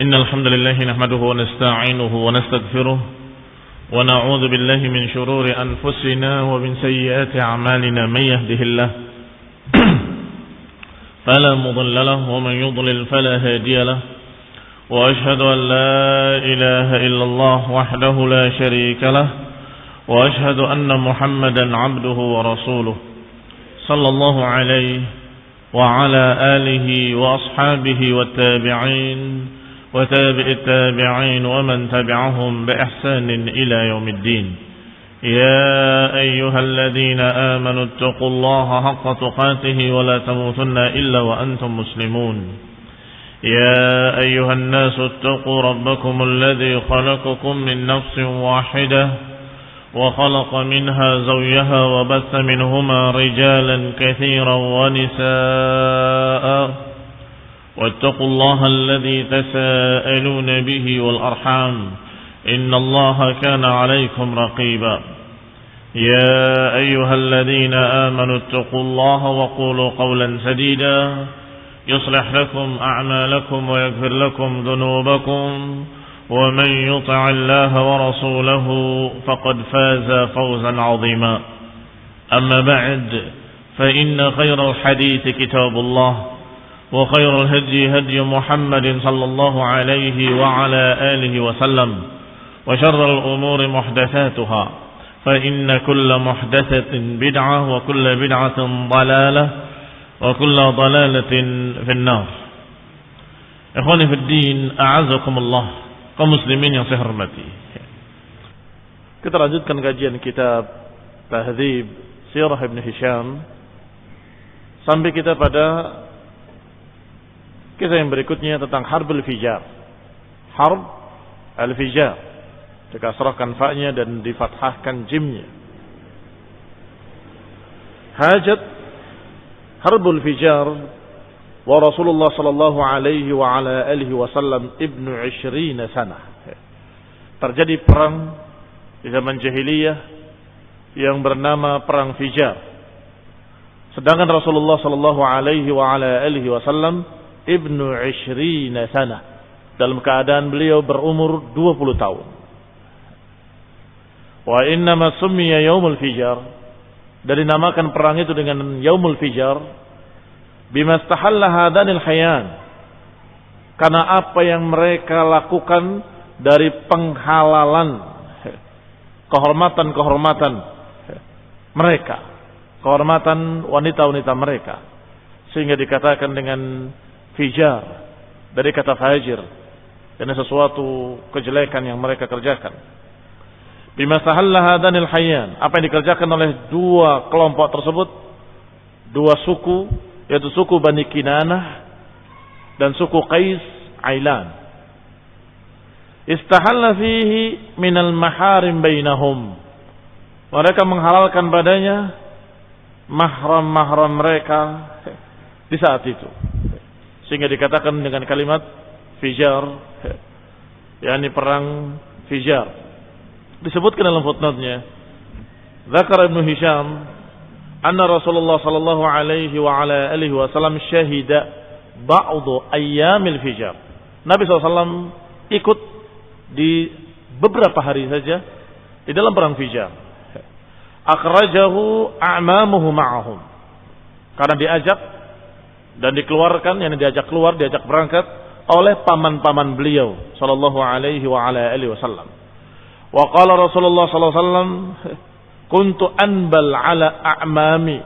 إن الحمد لله نحمده ونستعينه ونستغفره ونعوذ بالله من شرور أنفسنا ومن سيئات أعمالنا من يهده الله فلا مضل له ومن يضلل فلا هادي له وأشهد أن لا إله إلا الله وحده لا شريك له وأشهد أن محمدا عبده ورسوله صلى الله عليه وعلى آله وأصحابه والتابعين وتابع التابعين ومن تبعهم بإحسان إلى يوم الدين يا أيها الذين آمنوا اتقوا الله حق تقاته ولا تموتن إلا وأنتم مسلمون يا أيها الناس اتقوا ربكم الذي خلقكم من نفس واحدة وخلق منها زوجها وبث منهما رجالا كثيرا ونساء واتقوا الله الذي تساءلون به والأرحام إن الله كان عليكم رقيبا يا أيها الذين آمنوا اتقوا الله وقولوا قولا سديدا يصلح لكم أعمالكم ويغفر لكم ذنوبكم ومن يطع الله ورسوله فقد فاز فوزا عظيما أما بعد فإن خير الحديث كتاب الله وخير الهدي هدي محمد صلى الله عليه وعلى آله وسلم وشر الأمور محدثاتها فإن كل محدثة بدعة وكل بدعة ضلالة وكل ضلالة في النار. Ikhwani fi din, a'azakumullah, kaum muslimin yang saya hormati. Kita lanjutkan kajian kitab Tahdzib Sirah Ibn Hisham sampai kita pada kisah yang berikutnya tentang Harb al-Fijar. Harb al-Fijar, dikasrahkan fa-nya dan difathahkan jimnya. Hajat Harb al-Fijar wa Rasulullah sallallahu alaihi wa ala alihi wasallam ibnu 20 sana. Terjadi perang di zaman jahiliyah yang bernama perang Fijar. Sedangkan Rasulullah sallallahu alaihi wa ala alihi wasallam ibnu 20 sana, dalam keadaan beliau berumur 20 tahun. Wa innama summiya yaumul fijar, dan dinamakan perang itu dengan yaumul fijar bima istahalla hadanil hayan, karena apa yang mereka lakukan dari penghalalan kehormatan-kehormatan mereka, kehormatan wanita-wanita mereka, sehingga dikatakan dengan fijar dari kata fajir, karena sesuatu kejelekan yang mereka kerjakan. Bima sahalla hadanil hayyan, apa yang dikerjakan oleh dua kelompok tersebut, dua suku, yaitu suku Bani Kinanah dan suku Qais Ailan. Istahalla fihi minal maharim bainahum, mereka menghalalkan padanya mahram-mahram mereka di saat itu, sehingga dikatakan dengan kalimat fijar, yakni perang fijar. Disebutkan dalam footnote-nya, Zakar Ibn Hisham anna Rasulullah sallallahu alaihi wa ala alihi wasallam syahida ba'du ayyamil fijar. Nabi SAW ikut di beberapa hari saja di dalam perang fijar. Akhrajahu a'mamuhu ma'ahum, karena diajak dan dikeluarkan, yang diajak keluar, diajak berangkat oleh paman-paman beliau sallallahu alaihi wa ala alihi wasallam. Wa qala Rasulullah sallallahu alaihi wasallam, kuntu anbal ala a'mami.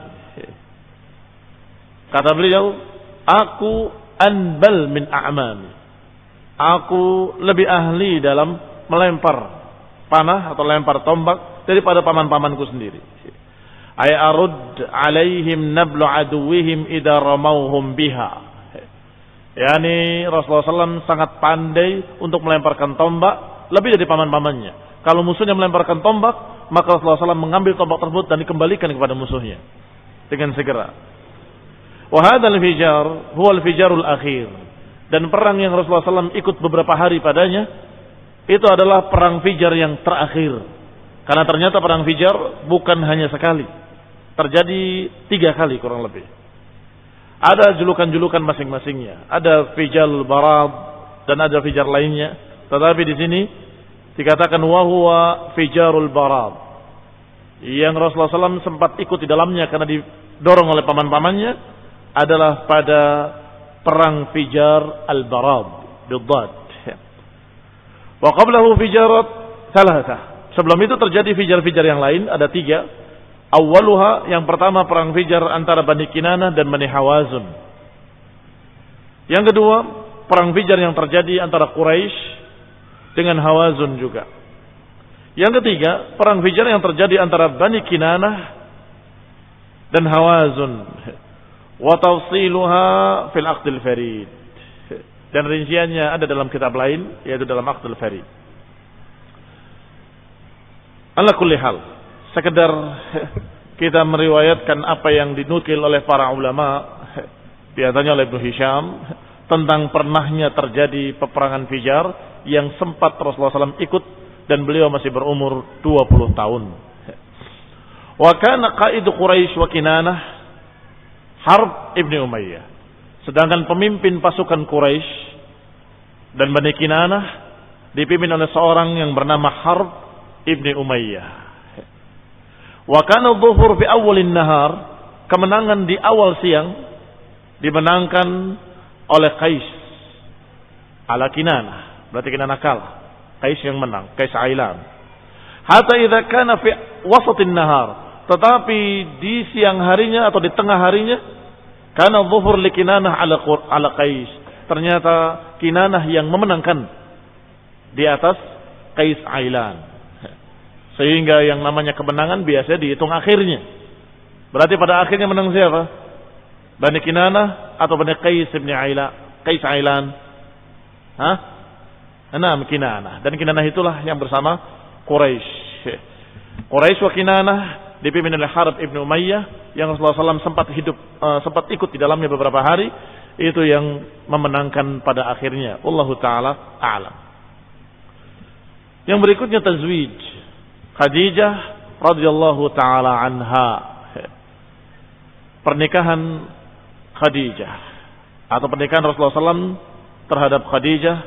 Kata beliau, aku anbal min a'mami, aku lebih ahli dalam melempar panah atau lempar tombak daripada paman-pamanku sendiri. Ay arud alaihim nablu aduwihim idza ramauhum biha. Yani Rasulullah SAW sangat pandai untuk melemparkan tombak lebih dari paman-pamannya. Kalau musuhnya melemparkan tombak, maka Rasulullah SAW mengambil tombak tersebut dan dikembalikan kepada musuhnya dengan segera. Wa hadzal fijar huwa al-fijarul akhir, dan perang yang Rasulullah SAW ikut beberapa hari padanya itu adalah perang fijar yang terakhir. Karena ternyata perang fijar bukan hanya sekali, terjadi 3 kali kurang lebih. Ada julukan-julukan masing-masingnya. Ada Fijal Barad, dan ada fijar lainnya. Tetapi di sini dikatakan wa huwa fijarul barad, yang Rasulullah SAW sempat ikut di dalamnya karena didorong oleh paman-pamannya, adalah pada perang Fijar al-Barad bidad. Wa qablahu fijarat thalathah. Sebelum itu terjadi fijar-fijar yang lain, ada 3. Awwaluha, yang pertama perang Fijar antara Bani Kinanah dan Bani Hawazun. Yang kedua, perang Fijar yang terjadi antara Quraisy dengan Hawazun juga. Yang ketiga, perang Fijar yang terjadi antara Bani Kinanah dan Hawazun. Wa tafsiluha fil Aqdil Farid. Dan rinciannya ada dalam kitab lain, yaitu dalam Aqdil Farid. Ala kulli hal, sekedar kita meriwayatkan apa yang dinukil oleh para ulama, diantaranya oleh Ibnu Hisham, tentang pernahnya terjadi peperangan Fijar yang sempat Rasulullah SAW ikut dan beliau masih berumur 20 tahun. Wa kana qaidu Quraisy wa Kinanah Harb ibni Umayyah. Sedangkan pemimpin pasukan Quraisy dan Bani Kinanah dipimpin oleh seorang yang bernama Harb ibni Umayyah. Wa kana dhuhur fi awalin nahar, kemenangan di awal siang dimenangkan oleh Qais ala Kinanah. Berarti Kinanah kalah, Qais yang menang, Qais Ailan. Hatta idza kana fi wasatin nahar, tetapi di siang harinya atau di tengah harinya, kana dhuhur li Kinanah ala Qais. Ternyata Kinanah yang memenangkan di atas Qais Ailan. Sehingga yang namanya kemenangan biasanya dihitung akhirnya. Berarti pada akhirnya menang siapa? Bani Kinanah atau Bani Qais bin Ailan? Qais Ailan. Hah? Enam Kinanah. Dan Kinanah itulah yang bersama Quraisy. Quraisy wa Kinanah dipimpin oleh Harb ibn Umayyah yang Rasulullah SAW sempat ikut di dalamnya beberapa hari. Itu yang memenangkan pada akhirnya. Wallahu ta'ala a'lam. Yang berikutnya tazwij Khadijah radhiyallahu taala anha. Pernikahan Khadijah atau pernikahan Rasulullah SAW terhadap Khadijah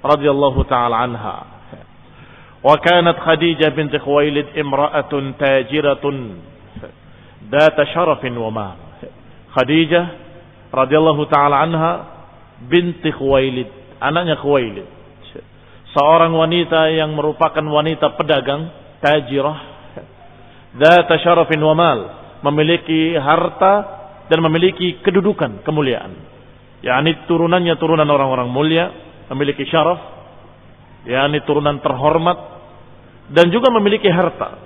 radhiyallahu taala anha. Wa kanat Khadijah binti Khuwailid imra'atun tajiratun data syarafin wa ma. Khadijah radhiyallahu taala anha binti Khuwailid, anaknya Khuwailid. Seorang wanita yang merupakan wanita pedagang, tajirah, dzata syarafin wa mal, memiliki harta dan memiliki kedudukan, kemuliaan. yakni turunannya turunan orang-orang mulia, memiliki syaraf, yakni turunan terhormat, dan juga memiliki harta.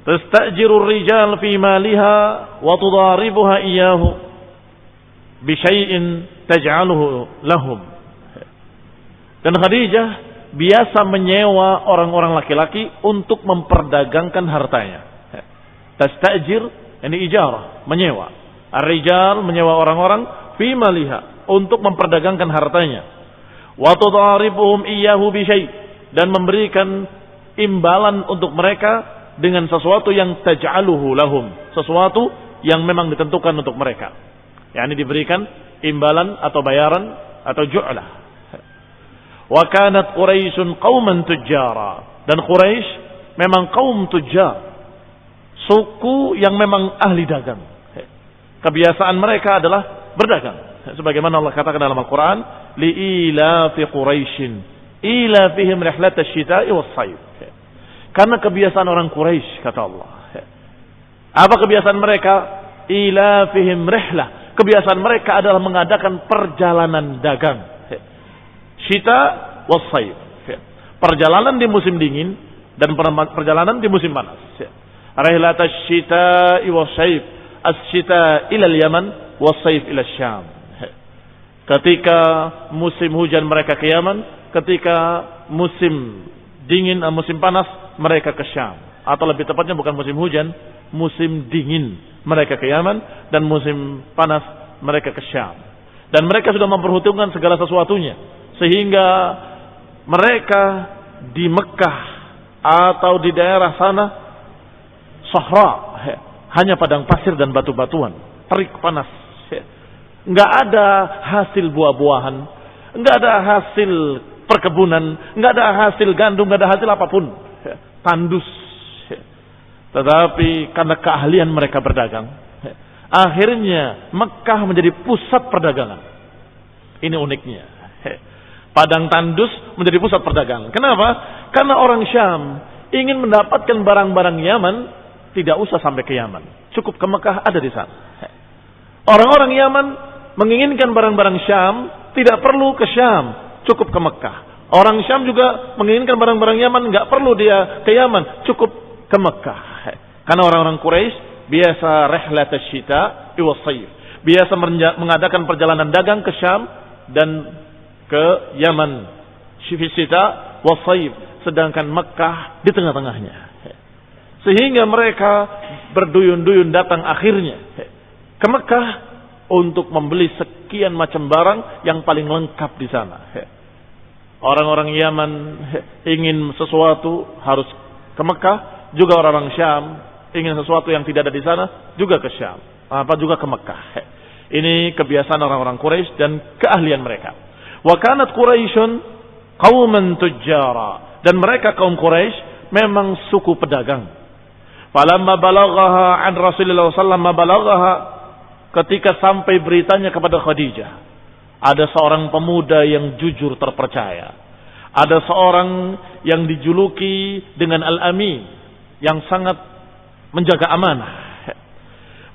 Tastajirur rijal fi maliha wa tudaribuha iyyahu bi syai'in taj'aluhu lahum. Dan Khadijah biasa menyewa orang-orang laki-laki untuk memperdagangkan hartanya. Tastajir ini ijarah, menyewa. Ar-rijal menyewa orang-orang fi maliha untuk memperdagangkan hartanya. Wa tudaribuhum iyyahu bi syai', dan memberikan imbalan untuk mereka dengan sesuatu yang taj'aluhu lahum, sesuatu yang memang ditentukan untuk mereka. yakni diberikan imbalan atau bayaran atau ju'lah. Wa kanat Quraisyun qauman tujjara, dan Quraisy memang kaum tujjar, suku yang memang ahli dagang. Kebiasaan mereka adalah berdagang. Sebagaimana Allah katakan dalam Al-Quran, li'ilafi Quraisyin ilafihim rihlatash shita'i was-sayf. Karena kebiasaan orang Quraisy, kata Allah. Apa kebiasaan mereka? Ilafihim rihlah. Kebiasaan mereka adalah mengadakan perjalanan dagang. Syita was-sayf. Perjalanan di musim dingin dan perjalanan di musim panas. Rihlatash shita'i was-sayf. As-syita ila al-Yaman was-sayf ila Syam. Ketika musim hujan mereka ke Yaman, ketika musim dingin, musim panas mereka ke Syam. Atau lebih tepatnya bukan musim hujan, musim dingin mereka ke Yaman, dan musim panas mereka ke Syam. Dan mereka sudah memperhitungkan segala sesuatunya, sehingga mereka di Mekah atau di daerah sana sahra, hanya padang pasir dan batu-batuan, terik panas. Enggak ada hasil buah-buahan, Enggak ada hasil perkebunan, enggak ada hasil gandum, enggak ada hasil apapun. Tandus. Tetapi karena keahlian mereka berdagang, akhirnya Mekah menjadi pusat perdagangan. Ini uniknya. Padang tandus menjadi pusat perdagangan. Kenapa? Karena orang Syam ingin mendapatkan barang-barang Yaman, tidak usah sampai ke Yaman. Cukup ke Mekah, ada di sana. Orang-orang Yaman menginginkan barang-barang Syam, tidak perlu ke Syam, cukup ke Mekah. Orang Syam juga menginginkan barang-barang Yaman, nggak perlu dia ke Yaman, cukup ke Mekah. Karena orang-orang Quraisy biasa rihlat asy-syita wa shayf, biasa mengadakan perjalanan dagang ke Syam dan ke Yaman, syita wa shayf, sedangkan Mekah di tengah-tengahnya. Sehingga mereka berduyun-duyun datang akhirnya ke Mekah untuk membeli sekian macam barang yang paling lengkap di sana. Orang-orang Yaman ingin sesuatu harus ke Mekah, juga orang-orang Syam ingin sesuatu yang tidak ada di sana juga ke Syam, juga ke Mekah. Ini kebiasaan orang-orang Quraisy dan keahlian mereka. Wa kanat Quraisyun qauman tujjara, dan mereka kaum Quraisy memang suku pedagang. Falamma balaghaha an Rasulullah sallallahu alaihi wasallam balaghaha, ketika sampai beritanya kepada Khadijah, ada seorang pemuda yang jujur terpercaya, ada seorang yang dijuluki dengan Al-Amin, yang sangat menjaga amanah.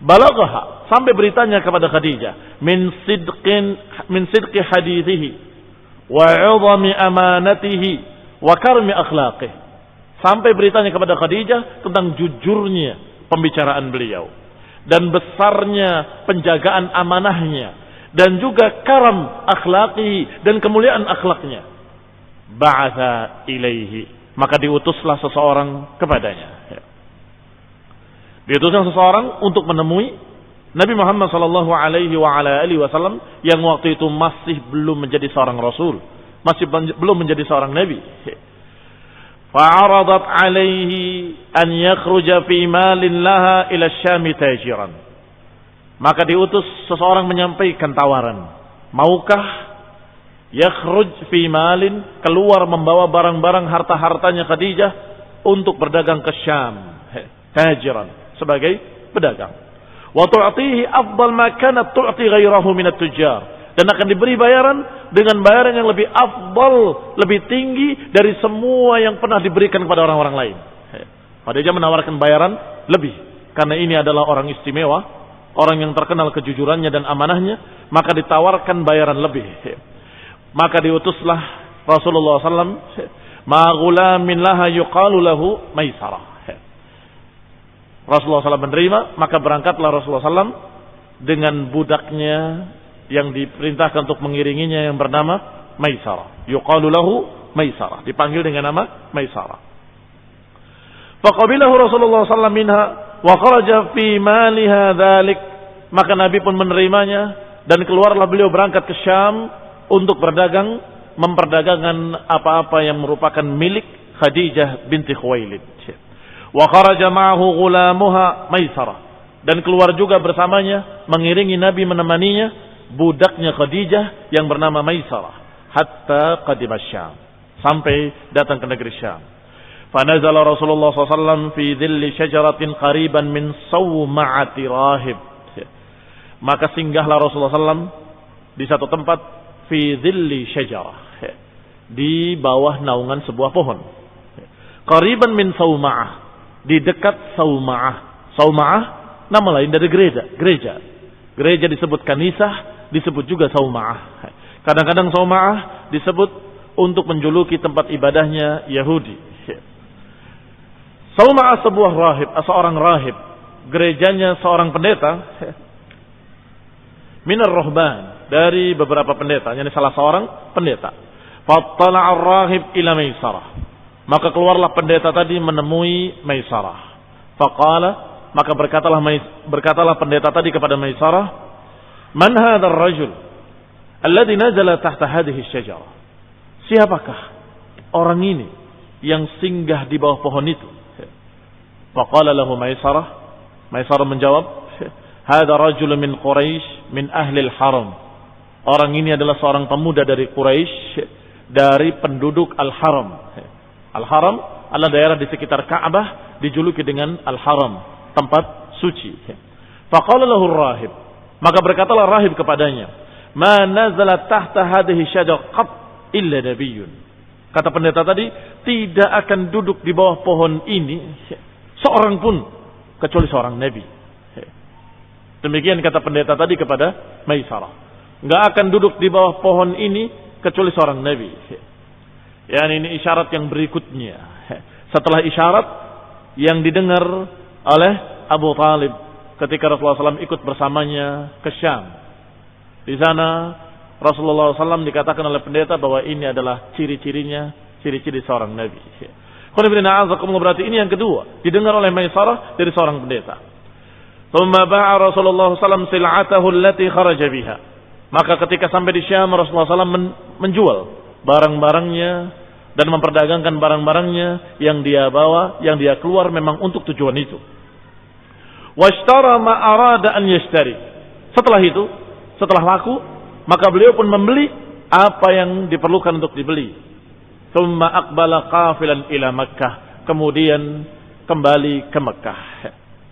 Balaghaha, sampai beritanya kepada Khadijah, min sidqi hadithihi wa 'idhami amanatihi wa karmi akhlaqihi. Sampai beritanya kepada Khadijah tentang jujurnya pembicaraan beliau dan besarnya penjagaan amanahnya dan juga karam akhlaqi dan kemuliaan akhlaknya. Ba'atha ilaihi, maka diutuslah seseorang kepadanya. Diutuslah seseorang untuk menemui Nabi Muhammad sallallahu alaihi wasallam yang waktu itu masih belum menjadi seorang rasul, masih belum menjadi seorang nabi. Fa'aradat alaihi an yakhruja fi malin laha ila Syam tajiran. Maka diutus seseorang menyampaikan tawaran. Maukah yakhruj fi malin, keluar membawa barang-barang harta-hartanya Khadijah untuk berdagang ke Syam, tajiran, sebagai pedagang. Wa tu'tihi afdal ma kanat tu'ti ghairahu min at-tujjar, dan akan diberi bayaran dengan bayaran yang lebih afdal, lebih tinggi dari semua yang pernah diberikan kepada orang-orang lain. Khadijah menawarkan bayaran lebih karena ini adalah orang istimewa, orang yang terkenal kejujurannya dan amanahnya, maka ditawarkan bayaran lebih. Maka diutuslah Rasulullah SAW, ma ghulamin laha yuqalu lahu Maisarah. Rasulullah SAW menerima, maka berangkatlah Rasulullah SAW dengan budaknya yang diperintahkan untuk mengiringinya yang bernama Maisarah. Yuqalu lahu Maisarah, dipanggil dengan nama Maisarah. Faqabilahu Rasulullah SAW minha wa kharaja fi maliha dzalik, maka Nabi pun menerimanya dan keluarlah beliau berangkat ke Syam untuk berdagang, memperdagangkan apa-apa yang merupakan milik Khadijah binti Khuwailid. Wa kharaja ma'ahu ghulamuha Maisarah, dan keluar juga bersamanya mengiringi Nabi, menemaninya budaknya Khadijah yang bernama Maisarah, hatta qadima Syam, sampai datang ke negeri Syam. Fanazala Rasulullah SAW fi dhilli syajaratin qariban min sawma'ati rahib, maka singgahlah Rasulullah SAW di satu tempat, fi dhilli syajarah, di bawah naungan sebuah pohon. Qariban min sawma'ah, di dekat Sawma'ah. Sawma'ah nama lain dari gereja. Gereja disebut kanisah, disebut juga Sawma'ah. Kadang-kadang Sawma'ah disebut untuk menjuluki tempat ibadahnya Yahudi. Sawma'ah sebuah rahib, seorang rahib. Gerejanya seorang pendeta. Minar rohban, dari beberapa pendeta. Ini salah seorang pendeta. Fattala'a ar-rahib ila Maisarah, maka keluarlah pendeta tadi menemui Maisarah. Faqala, maka berkatalah pendeta tadi kepada Maisarah, man hadzal rajul alladhi nazala tahta hadhihi asy-syajarah? Siapakah orang ini yang singgah di bawah pohon itu? Faqala lahu Maisarah, Maisarah menjawab, hadza rajulun min Quraisy min ahli al-haram. Orang ini adalah seorang pemuda dari Quraisy, dari penduduk Al-Haram. Al-Haram adalah daerah di sekitar Ka'bah, dijuluki dengan Al-Haram, tempat suci. Faqala lahu rahib, maka berkatalah rahib kepadanya, "Ma nazala tahta hadhihi syajar qat illa nabiyyun." Kata pendeta tadi, tidak akan duduk di bawah pohon ini seorang pun kecuali seorang nabi. Demikian kata pendeta tadi kepada Maisarah. Enggak akan duduk di bawah pohon ini kecuali seorang nabi. Ya, ini isyarat yang berikutnya. Setelah isyarat yang didengar oleh Abu Talib ketika Rasulullah SAW ikut bersamanya ke Syam. Di sana Rasulullah SAW dikatakan oleh pendeta bahwa ini adalah ciri-cirinya, ciri-ciri seorang nabi. Berarti ini yang kedua, didengar oleh Maisarah dari seorang pendeta. Thumma ba'a Rasulullah SAW sil'atahu allati kharaja biha. Maka ketika sampai di Syam, Rasulullah SAW menjual barang-barangnya dan memperdagangkan barang-barangnya yang dia bawa, yang dia keluar memang untuk tujuan itu. Washtara ma arada an yashtari. Setelah itu, setelah laku, maka beliau pun membeli apa yang diperlukan untuk dibeli. Thumma aqbala qafilan ila Makkah. Kemudian kembali ke Mekah.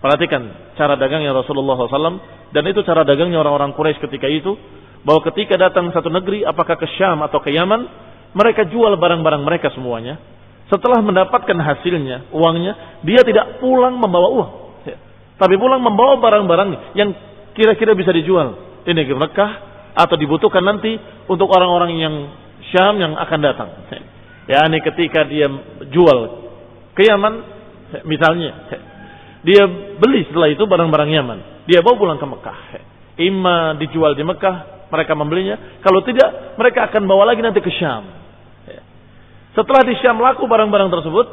Perhatikan cara dagangnya Rasulullah SAW. Dan itu cara dagangnya orang-orang Quraisy ketika itu. Bahwa ketika datang satu negeri, apakah ke Syam atau ke Yaman, mereka jual barang-barang mereka semuanya. Setelah mendapatkan hasilnya, uangnya, dia tidak pulang membawa uang. Tapi pulang membawa barang-barang yang kira-kira bisa dijual. Ini ke Mekah atau dibutuhkan nanti untuk orang-orang yang Syam yang akan datang. Ya, ini ketika dia jual ke Yaman, misalnya, dia beli setelah itu barang-barang Yaman, dia bawa pulang ke Mekah. Imma dijual di Mekah, mereka membelinya. Kalau tidak, mereka akan bawa lagi nanti ke Syam. Setelah di Syam laku barang-barang tersebut,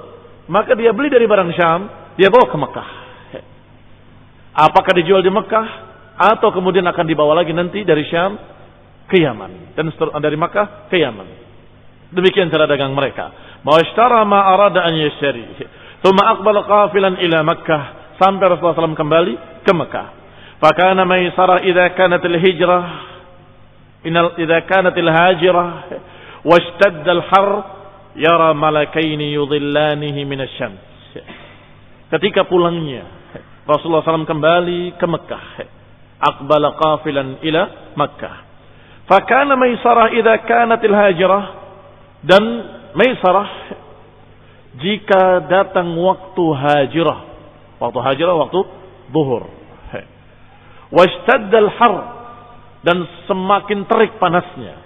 maka dia beli dari barang Syam, dia bawa ke Mekah. Apakah dijual di Mekah atau kemudian akan dibawa lagi nanti dari Syam ke Yaman dan dari Mekah ke Yaman. Demikian cara dagang mereka. Ma'ashtara ma arada an yashtari. Tsumma aqbala qafilan ila Makkah, sampai Rasulullah SAW kembali ke Mekah. Fakana Maisarah idza kanat al-hijrah idza kanat al-hajirah washtadda al-har yara malakaini yudhillanihi min asy-syams. Ketika pulangnya Rasulullah SAW kembali ke Mekah, aqbala qafilan ila Makkah. Fakana Maisarah idza kanat al-hajirah, dan Maisarah jika datang waktu hajirah, waktu zuhur, washtadda al-har, dan semakin terik panasnya.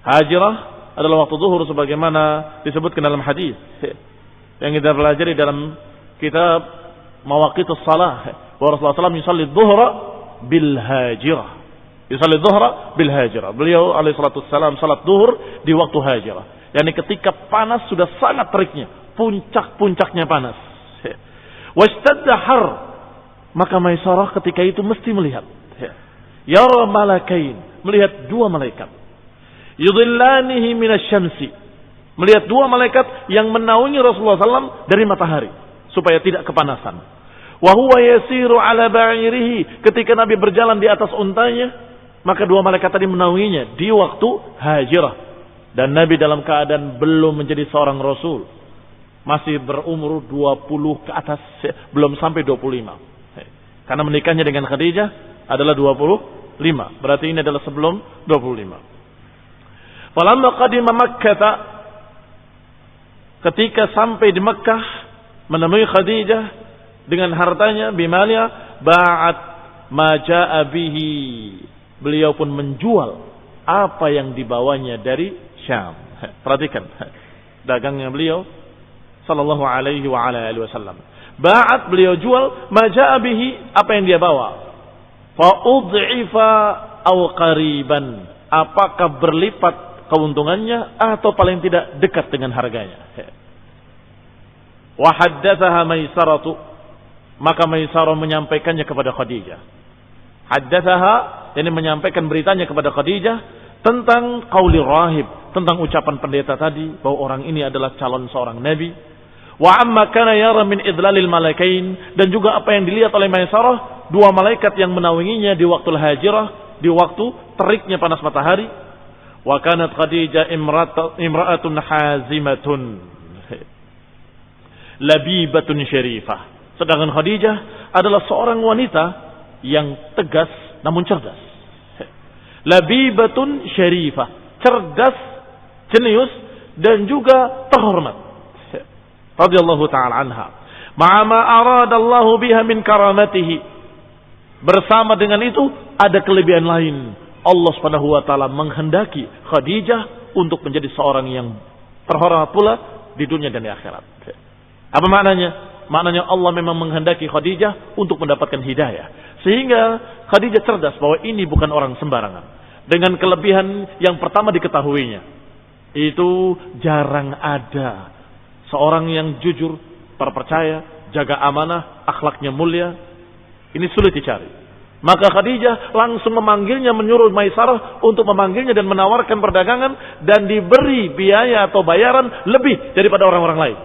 Hajirah adalah waktu zuhur sebagaimana disebutkan dalam hadis yang kita pelajari dalam kitab Mawaqitus Shalah, bahwa Rasulullah SAW yusalli dhuhra bil hajirah. Yusalli dhuhra bil hajirah. Beliau alaihi salatu wassalam salat zuhur di waktu hajirah. Yani ketika panas sudah sangat teriknya, puncak-puncaknya panas. Washtadda har, maka Maisarah ketika itu mesti melihat. Yara malakain, melihat dua malaikat. Yudhillanihi minasyamsi, melihat dua malaikat yang menaungi Rasulullah SAW dari matahari supaya tidak kepanasan. Wa huwa yasiru ala ba'irihi, ketika Nabi berjalan di atas untanya, maka dua malaikat tadi menaunginya di waktu hajirah. Dan Nabi dalam keadaan belum menjadi seorang Rasul, masih berumur 20 ke atas, belum sampai 25. Karena menikahnya dengan Khadijah adalah 25. Berarti ini adalah sebelum 25. Falamma qadima Makkah, ketika sampai di Makkah menemui Khadijah dengan hartanya, bimalia, ba'at ma ja'a bihi, beliau pun menjual apa yang dibawanya dari Syam. Perhatikan dagangnya beliau sallallahu alaihi wa ala alihi wasallam. Ba'at, beliau jual ma ja'a bihi, apa yang dia bawa. Fa udhifa aw qariban, apakah berlipat keuntungannya atau paling tidak dekat dengan harganya. Wa haddatsaha Maisarah, maka Maisarah menyampaikannya kepada Khadijah. Haddatsaha, yani menyampaikan beritanya kepada Khadijah tentang qauli rahib, tentang ucapan pendeta tadi bahwa orang ini adalah calon seorang nabi. Wa amma kana yara min idlalil malakain, dan juga apa yang dilihat oleh Maisarah, dua malaikat yang menaunginya di waktu hajirah, di waktu teriknya panas matahari. Wa kanat Khadijah imra'atun hazimatun labibatun syarifah. Sedangkan Khadijah adalah seorang wanita yang tegas namun cerdas. Labibatun syarifah, cerdas, jenius dan juga terhormat. Radhiyallahu ta'ala anha. Ma'a ma aradallahu biha min karamatihi. Bersama dengan itu ada kelebihan lain. Allah Subhanahu wa taala menghendaki Khadijah untuk menjadi seorang yang terhormat pula di dunia dan di akhirat. Apa maknanya? Maknanya Allah memang menghendaki Khadijah untuk mendapatkan hidayah. Sehingga Khadijah cerdas bahwa ini bukan orang sembarangan. Dengan kelebihan yang pertama diketahuinya, itu jarang ada seorang yang jujur, terpercaya, jaga amanah, akhlaknya mulia. Ini sulit dicari. Maka Khadijah langsung memanggilnya, menyuruh Maisarah untuk memanggilnya dan menawarkan perdagangan dan diberi biaya atau bayaran lebih daripada orang-orang lain.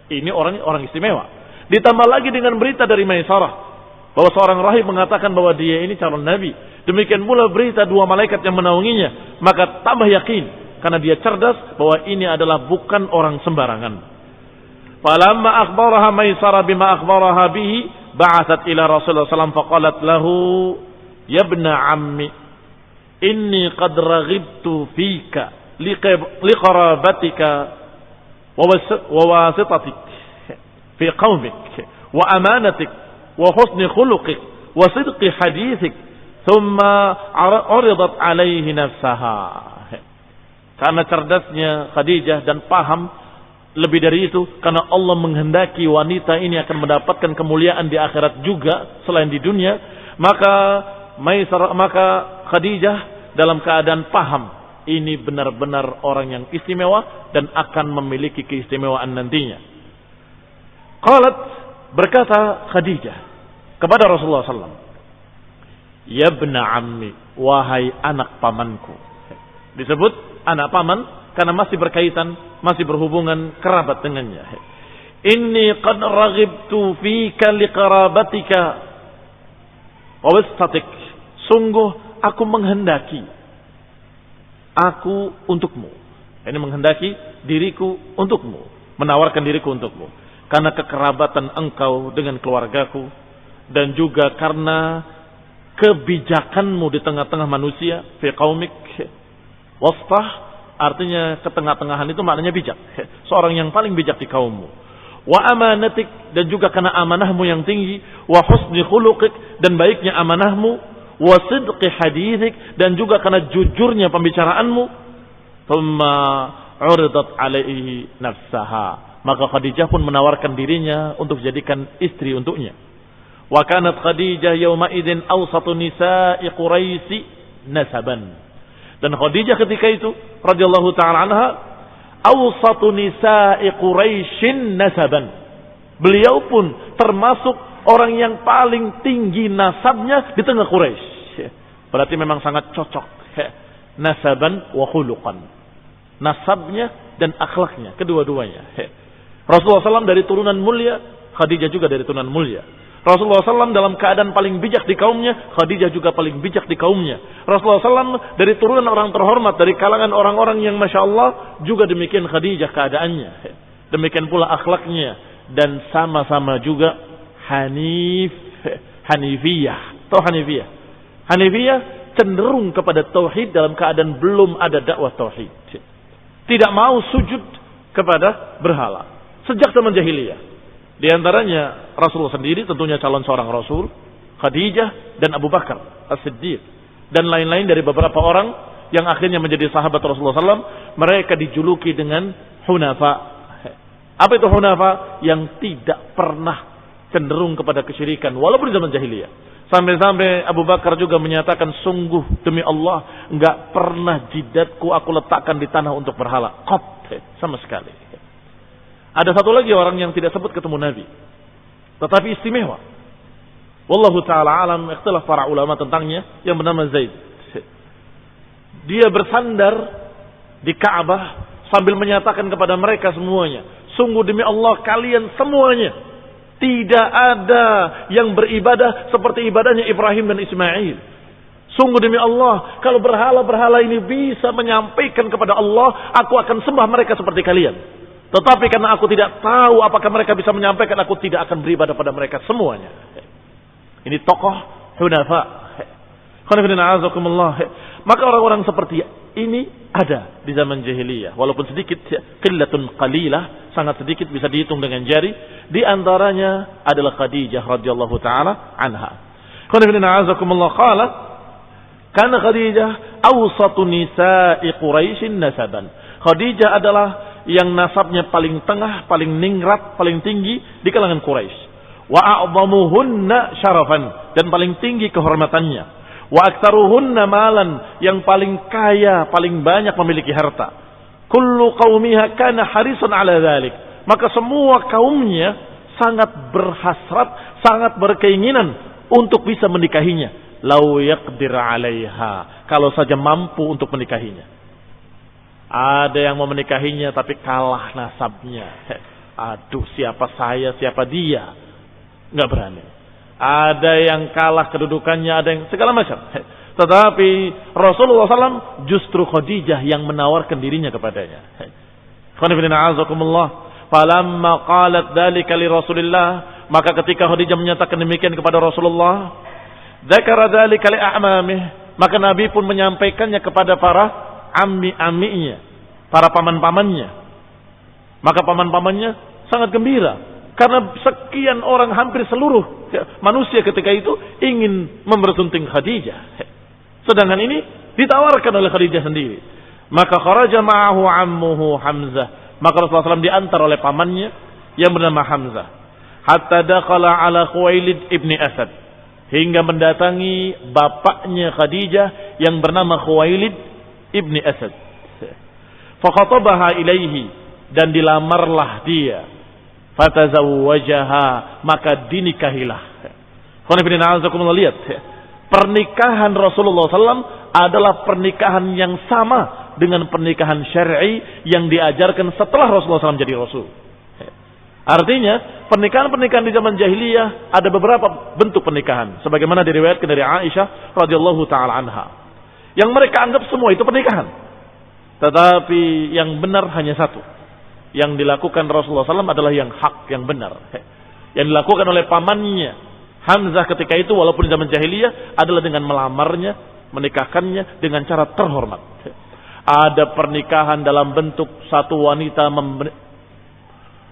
Ini orang istimewa. Ditambah lagi dengan berita dari Maisarah bahwa seorang rahib mengatakan bahwa dia ini calon nabi. Demikian pula berita 2 malaikat yang menaunginya. Maka tambah yakin karena dia cerdas bahwa ini adalah bukan orang sembarangan. Falamma akhbaraha Maisarah bima akhbaraha bihi ba'athat ila Rasulullah sallallahu alaihi wasallam faqalat lahu ya ibna ammi inni qad raghibtu fika liqarabatika wa wasitatik fi qaumik wa amanatik wa husni khuluqik wa sidqi hadithik thumma uridat alaihi nafsaha. Karena cerdasnya Khadijah dan paham lebih dari itu, karena Allah menghendaki wanita ini akan mendapatkan kemuliaan di akhirat juga selain di dunia, maka Khadijah dalam keadaan paham ini benar-benar orang yang istimewa dan akan memiliki keistimewaan nantinya. Qalat, berkata Khadijah kepada Rasulullah SAW, ya ibna ammi, wahai anak pamanku. Disebut anak paman karena masih berkaitan, masih berhubungan kerabat dengannya. Inni qad raghibtu fika liqarabatika wa wastatik. Sungguh aku menghendaki aku untukmu. Ini menghendaki diriku untukmu, menawarkan diriku untukmu karena kekerabatan engkau dengan keluargaku dan juga karena kebijakanmu di tengah-tengah manusia, fi qaumik. Wasfah artinya ketengah-tengahan itu maknanya bijak. Seorang yang paling bijak di kaummu. Wa amanatik, dan juga karena amanahmu yang tinggi. Wa husni khuluqik, dan baiknya amanahmu. Wa sidqi hadithik, dan juga karena jujurnya pembicaraanmu. Thumma uridat alaihi nafsaha. Maka Khadijah pun menawarkan dirinya untuk dijadikan istri untuknya. Wa kanat Khadijah yawma idzin awsatu nisa'i Quraisy nasaban. Dan Khadijah ketika itu radhiyallahu ta'ala anha awsatu nisa'i Quraisyin nasaban. Beliau pun termasuk orang yang paling tinggi nasabnya di tengah Quraisy. Berarti memang sangat cocok nasaban wa khuluqan. Nasabnya dan akhlaknya, kedua-duanya. Rasulullah SAW dari turunan mulia, Khadijah juga dari turunan mulia. Rasulullah SAW dalam keadaan paling bijak di kaumnya, Khadijah juga paling bijak di kaumnya. Rasulullah SAW dari turunan orang terhormat, dari kalangan orang-orang yang Masya Allah, juga demikian Khadijah keadaannya. Demikian pula akhlaknya. Dan sama-sama juga Hanifiyah. Tahu Hanifiyah? Hanifiyah cenderung kepada tauhid dalam keadaan belum ada dakwah tauhid. Tidak mau sujud kepada berhala. Sejak zaman jahiliyah. Di antaranya Rasulullah sendiri, tentunya calon seorang Rasul, Khadijah dan Abu Bakar As-Siddiq, dan lain-lain dari beberapa orang yang akhirnya menjadi sahabat Rasulullah SAW. Mereka dijuluki dengan Hunafa. Apa itu Hunafa? Yang tidak pernah cenderung kepada kesyirikan walaupun di zaman jahiliyah. Sampai-sampai Abu Bakar juga menyatakan, sungguh demi Allah, enggak pernah jidatku aku letakkan di tanah untuk berhala. Sama sekali. Ada satu lagi orang yang tidak sebut ketemu Nabi, tetapi istimewa. Wallahu ta'ala alam, ikhtilaf para ulama tentangnya, yang bernama Zaid. Dia bersandar di Ka'bah sambil menyatakan kepada mereka semuanya, sungguh demi Allah kalian semuanya tidak ada yang beribadah seperti ibadahnya Ibrahim dan Ismail. Sungguh demi Allah, kalau berhala-berhala ini bisa menyampaikan kepada Allah, aku akan sembah mereka seperti kalian. Tetapi karena aku tidak tahu apakah mereka bisa menyampaikan, aku tidak akan beribadah pada mereka semuanya. Ini tokoh hunafa. Maka orang-orang seperti ini ada di zaman jahiliyah. Walaupun sedikit, qillatun qalilah, sangat sedikit, bisa dihitung dengan jari. Di antaranya adalah Khadijah radhiyallahu taala anha. Qala karena Khadijah awsatu nisa'i Quraisyin nasaban. Khadijah adalah yang nasabnya paling tengah, paling ningrat, paling tinggi di kalangan Quraisy. Wa a'dhamuhunna syarafan, dan paling tinggi kehormatannya. Wa aktsaruhunna malan, yang paling kaya, paling banyak memiliki harta. Kullu qaumiha kana harisan ala dzalik. Maka semua kaumnya sangat berhasrat, sangat berkeinginan untuk bisa menikahinya. Lau yaqdir 'alaiha, kalau saja mampu untuk menikahinya. Ada yang mau menikahinya tapi kalah nasabnya. Aduh, siapa saya, siapa dia? Enggak berani. Ada yang kalah kedudukannya, ada yang segala macam. Tetapi Rasulullah SAW justru Khadijah yang menawarkan dirinya kepadanya. Falamma qalat dzalika li Rasulillah, maka ketika Khadijah menyatakan demikian kepada Rasulullah, dzakara dzalika li a'mamih, maka Nabi pun menyampaikannya kepada para ammi-amminya, para paman-pamannya. Maka paman-pamannya sangat gembira karena sekian orang, hampir seluruh manusia ketika itu ingin mempersunting Khadijah. Sedangkan ini ditawarkan oleh Khadijah sendiri. Maka kharaja ma'ahu ammuhu Hamzah. Maka Rasulullah SAW diantar oleh pamannya yang bernama Hamzah. Hatta dakhala ala Khuwailid ibni Asad. Hingga mendatangi bapaknya Khadijah yang bernama Khuwailid ibni Asad. Fakhatabaha ilaihi, dan dilamarlah dia. Fatazawwajaha, maka dinikahilah. Lihat, pernikahan Rasulullah SAW adalah pernikahan yang sama dengan pernikahan syar'i yang diajarkan setelah Rasulullah SAW jadi Rasul. Artinya, pernikahan-pernikahan di zaman jahiliyah ada beberapa bentuk pernikahan, sebagaimana diriwayatkan dari Aisyah radhiyallahu taala anha. Yang mereka anggap semua itu pernikahan. Tetapi yang benar hanya satu. Yang dilakukan Rasulullah SAW adalah yang hak, yang benar. Yang dilakukan oleh pamannya Hamzah ketika itu, walaupun di zaman jahiliyah, adalah dengan melamarnya, menikahkannya dengan cara terhormat. Ada pernikahan dalam bentuk satu wanita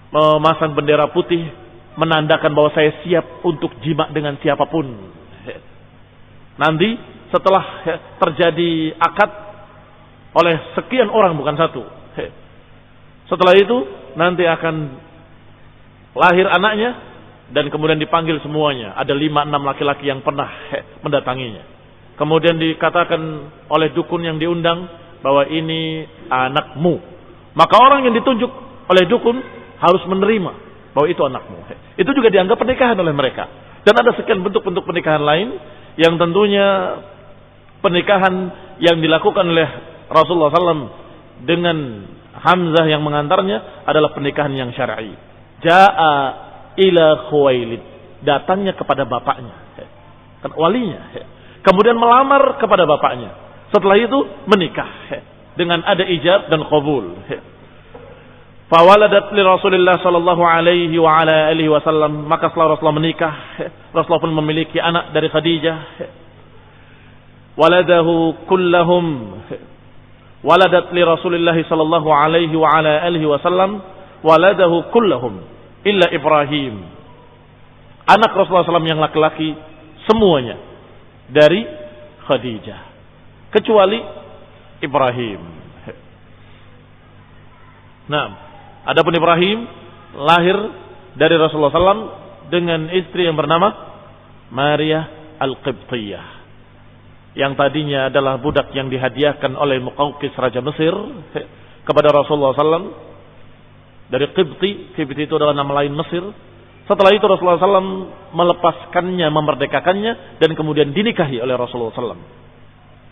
memasang bendera putih, menandakan bahwa saya siap untuk jima dengan siapapun. Nanti setelah terjadi akad oleh sekian orang, bukan satu. Setelah itu nanti akan lahir anaknya dan kemudian dipanggil semuanya. Ada 5-6 laki-laki yang pernah mendatanginya. Kemudian dikatakan oleh dukun yang diundang bahwa ini anakmu. Maka orang yang ditunjuk oleh dukun harus menerima bahwa itu anakmu. Itu juga dianggap pernikahan oleh mereka. Dan ada sekian bentuk-bentuk pernikahan lain yang tentunya pernikahan yang dilakukan oleh Rasulullah SAW dengan Hamzah yang mengantarnya adalah pernikahan yang syar'i. Ja'a ila Khuwailid, datangnya kepada bapaknya, kan walinya. Kemudian melamar kepada bapaknya. Setelah itu menikah dengan ada ijab dan qabul. Fawaladat li Rasulillah sallallahu alaihi wa ala alihi wasallam, maka setelah Rasulullah menikah, Rasulullah pun memiliki anak dari Khadijah. Waladahu kullahum. Waladat li Rasulillah sallallahu alaihi wa ala alihi wasallam waladahu kullahum illa Ibrahim. Anak Rasulullah SAW yang laki-laki semuanya dari Khadijah kecuali Ibrahim. Nah, adapun Ibrahim lahir dari Rasulullah SAW dengan istri yang bernama Maria Al-Qibtiyah, yang tadinya adalah budak yang dihadiahkan oleh Muqawqis Raja Mesir kepada Rasulullah SAW dari Qibti. Qibti itu adalah nama lain Mesir. Setelah itu Rasulullah SAW melepaskannya, memerdekakannya, dan kemudian dinikahi oleh Rasulullah SAW.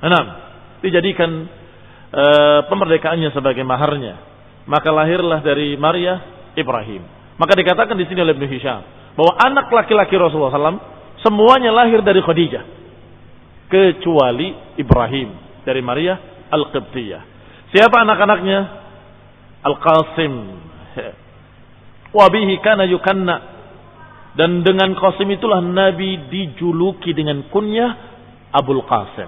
Nah, dijadikan pemerdekaannya sebagai maharnya. Maka lahirlah dari Maria Ibrahim. Maka dikatakan di sini oleh Ibnu Hisham bahwa anak laki-laki Rasulullah SAW semuanya lahir dari Khadijah. kecuali Ibrahim dari Maria Al-Qibtiyah. Siapa anak-anaknya? Al-Qasim. Wa bihi kana yukanna, dan dengan Qasim itulah Nabi dijuluki dengan kunyah Abul Qasim.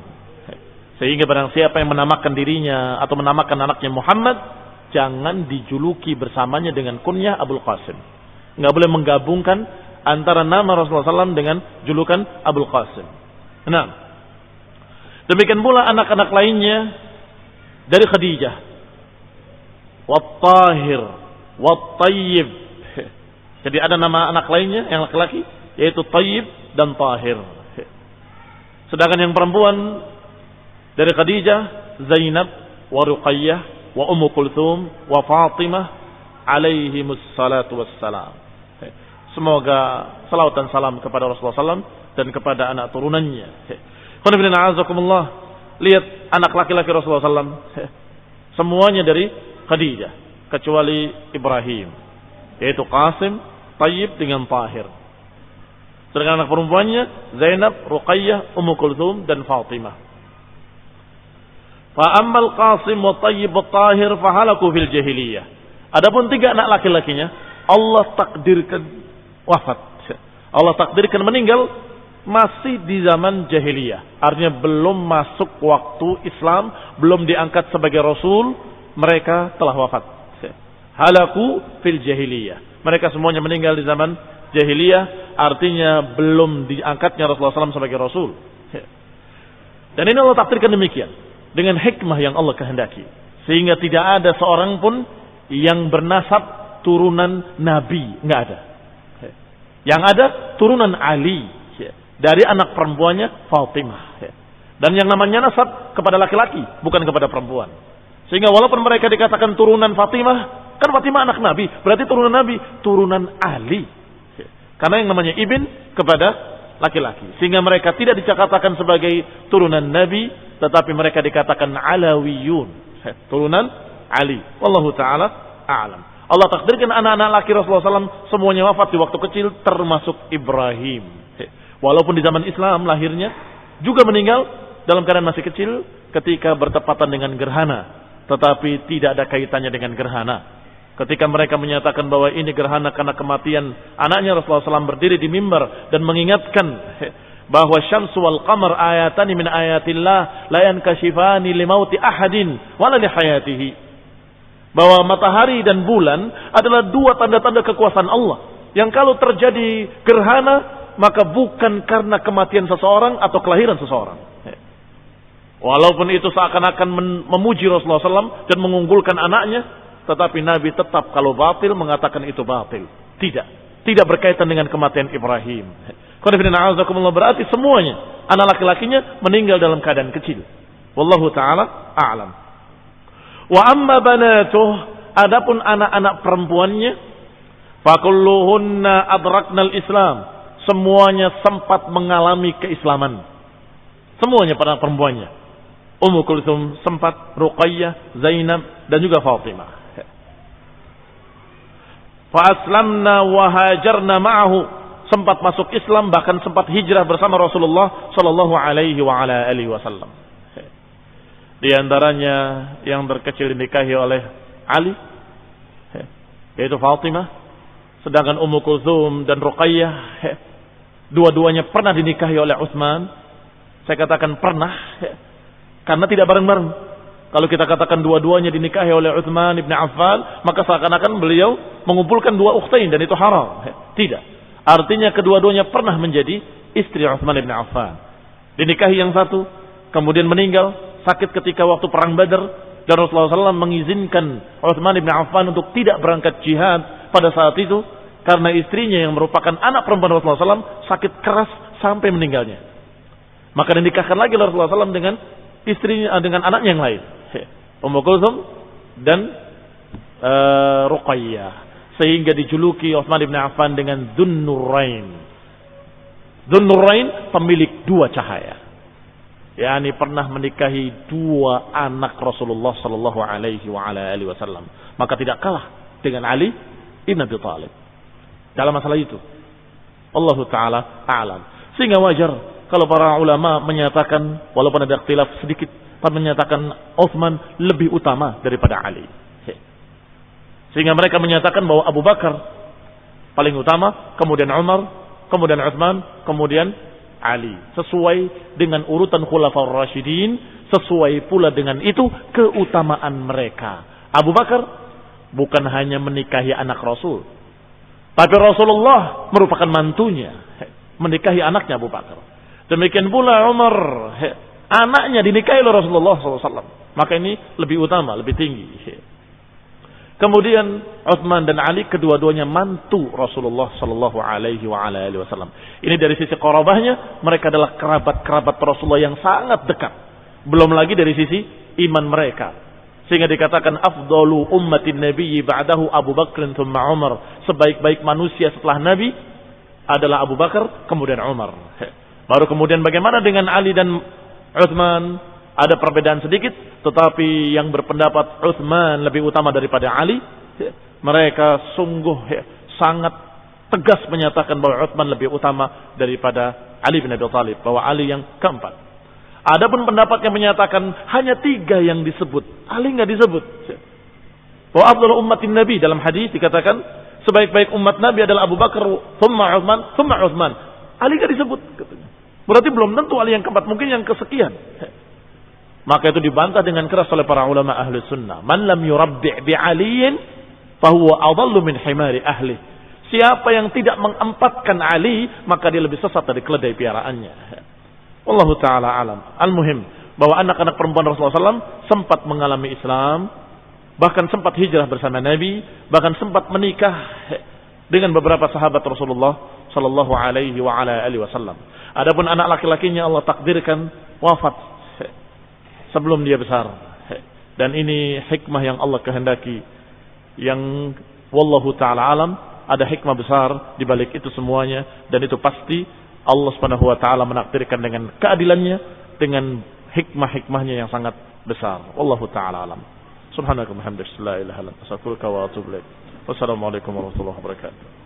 Sehingga barang siapa yang menamakan dirinya atau menamakan anaknya Muhammad, jangan dijuluki bersamanya dengan kunyah Abul Qasim. Enggak boleh menggabungkan antara nama Rasulullah SAW dengan julukan Abul Qasim. Nah, demikian pula anak-anak lainnya dari Khadijah. Wat-Tahir, Wat-Tayyib. Jadi ada nama anak lainnya yang laki-laki, yaitu Tayyib dan Tahir. Sedangkan yang perempuan dari Khadijah, Zainab, wa Ruqayyah, wa Ummu Kulthum, wa Fatimah, alaihimus salatu wassalam. Semoga salawat dan salam kepada Rasulullah SAW dan kepada anak turunannya. Lihat anak laki-laki Rasulullah SAW, semuanya dari Khadijah kecuali Ibrahim, yaitu Qasim, Tayyib dengan Tahir. Sedangkan anak perempuannya Zainab, Ruqayyah, Ummu Kulthum dan Fatimah. Fa ammal Qasim wa Tayyib wa Tahir fahalaku fil jahiliyah. Adapun 3 anak laki-lakinya Allah takdirkan wafat. Allah takdirkan meninggal masih di zaman jahiliyah. Artinya belum masuk waktu Islam, belum diangkat sebagai rasul, mereka telah wafat. Halaku fil jahiliyah. Mereka semuanya meninggal di zaman jahiliyah, artinya belum diangkatnya Rasulullah SAW sebagai rasul. Dan ini Allah takdirkan demikian dengan hikmah yang Allah kehendaki, sehingga tidak ada seorang pun yang bernasab turunan Nabi, enggak ada. Yang ada turunan Ali dari anak perempuannya Fatimah. Dan yang namanya nasab kepada laki-laki, bukan kepada perempuan. Sehingga walaupun mereka dikatakan turunan Fatimah, kan Fatimah anak Nabi, berarti turunan Nabi, turunan Ali. Karena yang namanya ibn kepada laki-laki. Sehingga mereka tidak dikatakan sebagai turunan Nabi, tetapi mereka dikatakan Alawiyun, turunan Ali. Wallahu ta'ala a'lam. Allah takdirkan anak-anak laki Rasulullah SAW semuanya wafat di waktu kecil, termasuk Ibrahim. Walaupun di zaman Islam lahirnya juga meninggal dalam keadaan masih kecil ketika bertepatan dengan gerhana. Tetapi tidak ada kaitannya dengan gerhana. Ketika mereka menyatakan bahwa ini gerhana karena kematian anaknya, Rasulullah SAW berdiri di mimbar dan mengingatkan bahwa syamsu wal qamar ayatani min ayatillah la yankashifani limauti ahadin wala li hayatihi. Bahwa matahari dan bulan adalah 2 tanda-tanda kekuasaan Allah yang kalau terjadi gerhana maka bukan karena kematian seseorang atau kelahiran seseorang. Walaupun itu seakan-akan memuji Rasulullah SAW dan mengunggulkan anaknya, tetapi Nabi tetap kalau batil mengatakan itu batil. Tidak berkaitan dengan kematian Ibrahim. Berarti semuanya anak laki-lakinya meninggal dalam keadaan kecil. Wallahu ta'ala a'lam. Wa amma banatuh, adapun anak-anak perempuannya, fakulluhunna adraknal Islam, semuanya sempat mengalami keislaman. Semuanya para perempuannya. Ummu Kulthum sempat, Ruqayyah, Zainab dan juga Fatimah. Fa aslamna wa hajarna ma'ahu, sempat masuk Islam, bahkan sempat hijrah bersama Rasulullah sallallahu alaihi wa ala alihi wasallam. Di antaranya yang terkecil dinikahi oleh Ali, yaitu Fatimah, sedangkan Ummu Kulthum dan Ruqayyah dua-duanya pernah dinikahi oleh Utsman. Saya katakan pernah karena tidak bareng-bareng. Kalau kita katakan dua-duanya dinikahi oleh Utsman ibn Affan, maka seakan-akan beliau mengumpulkan 2 ukhtain dan itu haram. Tidak. Artinya kedua-duanya pernah menjadi istri Utsman ibn Affan. Dinikahi yang satu, kemudian meninggal sakit ketika waktu perang Badar, dan Rasulullah SAW mengizinkan Utsman ibn Affan untuk tidak berangkat jihad pada saat itu karena istrinya yang merupakan anak perempuan Rasulullah SAW sakit keras sampai meninggalnya. Maka dinikahkan lagi Rasulullah SAW dengan istrinya, dengan anaknya yang lain, Ummu Kulthum dan Ruqayyah, sehingga dijuluki Utsman ibn Affan dengan Dzunnurain. Dzunnurain, pemilik 2 cahaya. yakni pernah menikahi 2 anak Rasulullah sallallahu alaihi wa ala alihi wasallam, maka tidak kalah dengan Ali ibn Abi Thalib dalam masalah itu. Allah taala a'lam. Sehingga wajar kalau para ulama menyatakan, walaupun ada ikhtilaf sedikit, menyatakan Utsman lebih utama daripada Ali. Sehingga mereka menyatakan bahwa Abu Bakar paling utama, kemudian Umar, kemudian Utsman, kemudian Ali. Sesuai dengan urutan Khulafaur Rasyidin, sesuai pula dengan itu keutamaan mereka. Abu Bakar bukan hanya menikahi anak Rasul, tapi Rasulullah merupakan mantunya, menikahi anaknya Abu Bakar. Demikian pula Umar, anaknya dinikahi oleh Rasulullah SAW. Maka ini lebih utama, lebih tinggi. Kemudian Utsman dan Ali kedua-duanya mantu Rasulullah sallallahu alaihi wasallam. Ini dari sisi qarabahnya, mereka adalah kerabat-kerabat Rasulullah yang sangat dekat. Belum lagi dari sisi iman mereka. Sehingga dikatakan afdalu ummatin nabiyyi ba'dahu Abu Bakr tsumma Umar. Sebaik-baik manusia setelah Nabi adalah Abu Bakar, kemudian Umar. Baru kemudian bagaimana dengan Ali dan Utsman? Ada perbedaan sedikit, tetapi yang berpendapat Utsman lebih utama daripada Ali, mereka sungguh sangat tegas menyatakan bahwa Utsman lebih utama daripada Ali bin Abi Thalib, bahwa Ali yang keempat. Adapun pendapat yang menyatakan hanya 3 yang disebut, Ali nggak disebut. Bahwa afdhalul ummatin Nabi, dalam hadis dikatakan sebaik-baik umat Nabi adalah Abu Bakar, thumma Utsman. Ali nggak disebut. Berarti belum tentu Ali yang keempat, mungkin yang kesekian. Maka itu dibantah dengan keras oleh para ulama ahli sunnah. Man lam yurabbi' bi aliyin fahuwa adallu min himari ahli. Siapa yang tidak mengempatkan Ali, maka dia lebih sesat dari keledai piaraannya. Wallahu ta'ala alam. Al-muhim, bahwa anak-anak perempuan Rasulullah SAW sempat mengalami Islam, bahkan sempat hijrah bersama Nabi, bahkan sempat menikah dengan beberapa sahabat Rasulullah sallallahu alaihi wa ala alihi wasallam. Adapun anak laki-lakinya Allah takdirkan wafat sebelum dia besar. Dan ini hikmah yang Allah kehendaki, yang wallahu ta'ala alam, ada hikmah besar di balik itu semuanya, dan itu pasti Allah Subhanahu wa taala menakdirkan dengan keadilannya, dengan hikmah-hikmahnya yang sangat besar. Wallahu ta'ala alam. Subhanaka wa bihamdika la ilaha illa anta astaghfiruka wa atubu ilaik. Wassalamualaikum warahmatullahi wabarakatuh.